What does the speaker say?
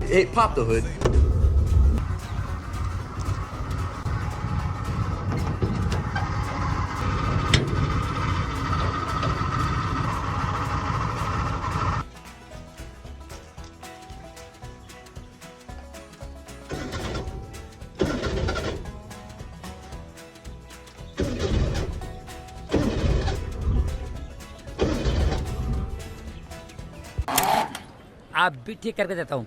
Hey, pop the hood. आप भी ठीक करके देता हूँ।